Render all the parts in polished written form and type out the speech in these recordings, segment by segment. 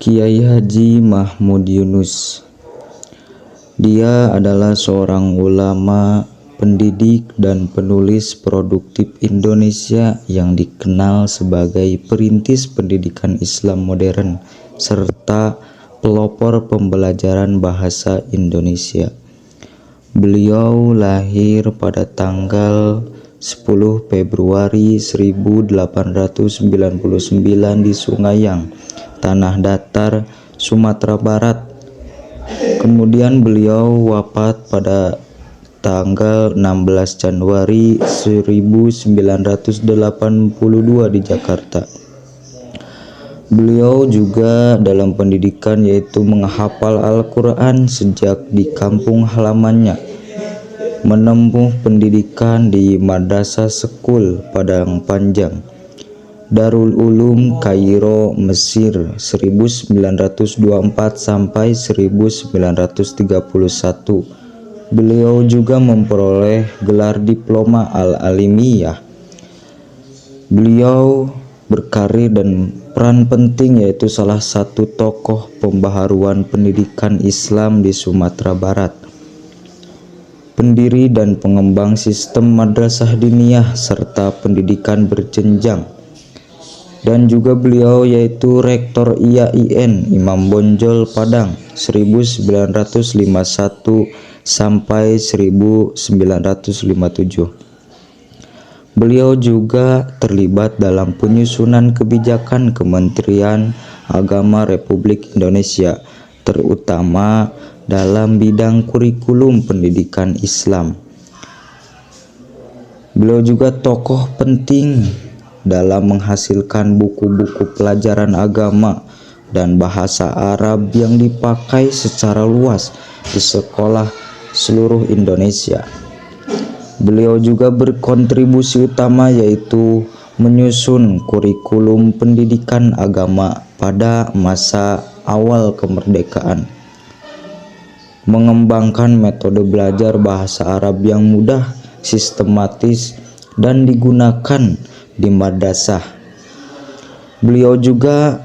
Kiai Haji Mahmud Yunus. Dia adalah seorang ulama, pendidik, dan penulis produktif Indonesia yang dikenal sebagai perintis pendidikan Islam modern serta pelopor pembelajaran bahasa Indonesia. Beliau lahir pada tanggal 10 Februari 1899 di Sungayang, Tanah Datar, Sumatera Barat. Kemudian beliau wafat pada tanggal 16 Januari 1982 di Jakarta. Beliau juga dalam pendidikan yaitu menghafal Al-Quran sejak di kampung halamannya, menempuh pendidikan di Madrasah Sekul Padang Panjang, Darul Ulum Kairo, Mesir 1924 sampai 1931. Beliau juga memperoleh gelar diploma Al-Alimiyah. Beliau berkarir dan peran penting yaitu salah satu tokoh pembaharuan pendidikan Islam di Sumatera Barat, pendiri dan pengembang sistem madrasah diniyah serta pendidikan berjenjang, dan juga beliau yaitu Rektor IAIN Imam Bonjol Padang 1951 sampai 1957. Beliau juga terlibat dalam penyusunan kebijakan Kementerian Agama Republik Indonesia, terutama dalam bidang kurikulum pendidikan Islam. Beliau juga tokoh penting dalam menghasilkan buku-buku pelajaran agama dan bahasa Arab yang dipakai secara luas di sekolah seluruh Indonesia. Beliau juga berkontribusi utama yaitu menyusun kurikulum pendidikan agama pada masa awal kemerdekaan, mengembangkan metode belajar bahasa Arab yang mudah, sistematis, dan digunakan di madrasah. Beliau juga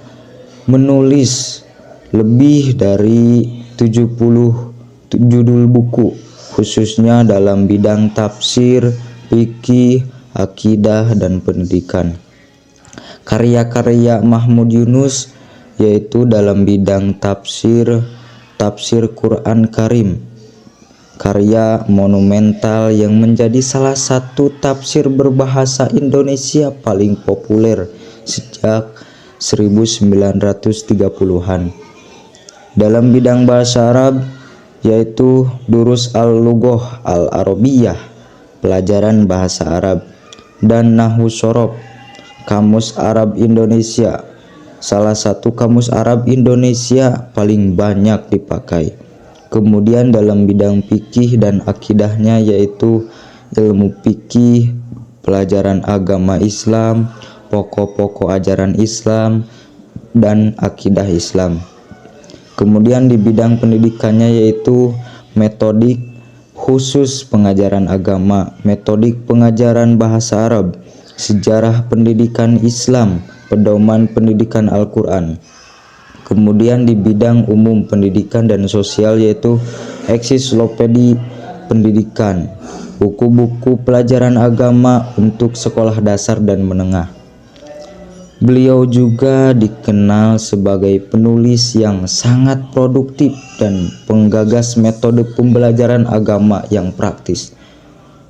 menulis lebih dari 70 judul buku, khususnya dalam bidang tafsir, fikih, akidah, dan pendidikan. Karya-karya Mahmud Yunus yaitu dalam bidang tafsir Quran Karim, karya monumental yang menjadi salah satu tafsir berbahasa Indonesia paling populer sejak 1930-an. Dalam bidang bahasa Arab yaitu Durus Al-Lughah Al-Arabiyah, pelajaran bahasa Arab, dan Nahwu Shorof, Kamus Arab Indonesia, salah satu kamus Arab Indonesia paling banyak dipakai. Kemudian dalam bidang fikih dan akidahnya yaitu ilmu fikih, pelajaran agama Islam, pokok-pokok ajaran Islam, dan akidah Islam. Kemudian di bidang pendidikannya yaitu metodik khusus pengajaran agama, metodik pengajaran bahasa Arab, sejarah pendidikan Islam, pedoman pendidikan Al-Quran. Kemudian di bidang umum pendidikan dan sosial yaitu ensiklopedi pendidikan, buku-buku pelajaran agama untuk sekolah dasar dan menengah. Beliau juga dikenal sebagai penulis yang sangat produktif dan penggagas metode pembelajaran agama yang praktis.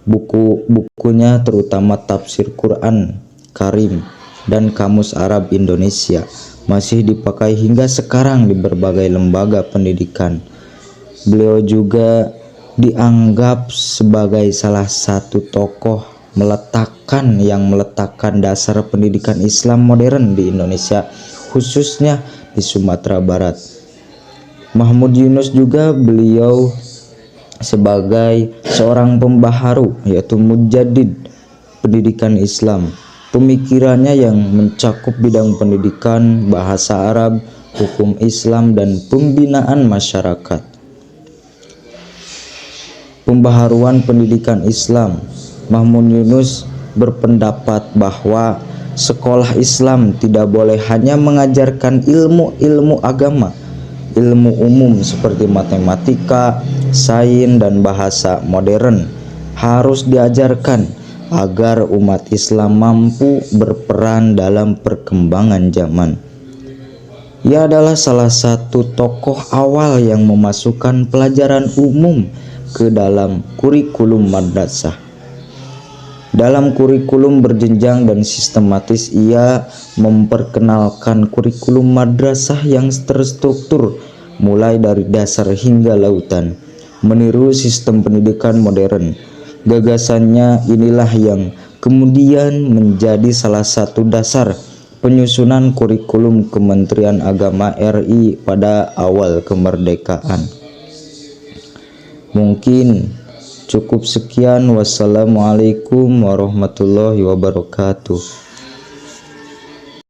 Buku-bukunya terutama tafsir Quran Karim dan Kamus Arab Indonesia masih dipakai hingga sekarang di berbagai lembaga pendidikan. Beliau juga dianggap sebagai salah satu tokoh yang meletakkan dasar pendidikan Islam modern di Indonesia, khususnya di Sumatera Barat. Mahmud Yunus juga beliau sebagai seorang pembaharu yaitu mujaddid pendidikan Islam. Pemikirannya yang mencakup bidang pendidikan, bahasa Arab, hukum Islam, dan pembinaan masyarakat. Pembaharuan pendidikan Islam. Mahmud Yunus berpendapat bahwa Sekolah Islam tidak boleh hanya mengajarkan ilmu-ilmu agama, ilmu umum seperti matematika, sains, dan bahasa modern harus diajarkan agar umat Islam mampu berperan dalam perkembangan zaman. Ia adalah salah satu tokoh awal yang memasukkan pelajaran umum ke dalam kurikulum madrasah. Dalam kurikulum berjenjang dan sistematis, ia memperkenalkan kurikulum madrasah yang terstruktur mulai dari dasar hingga lautan, meniru sistem pendidikan modern. Gagasannya inilah yang kemudian menjadi salah satu dasar penyusunan kurikulum Kementerian Agama RI pada awal kemerdekaan. Mungkin cukup sekian. Wassalamualaikum warahmatullahi wabarakatuh.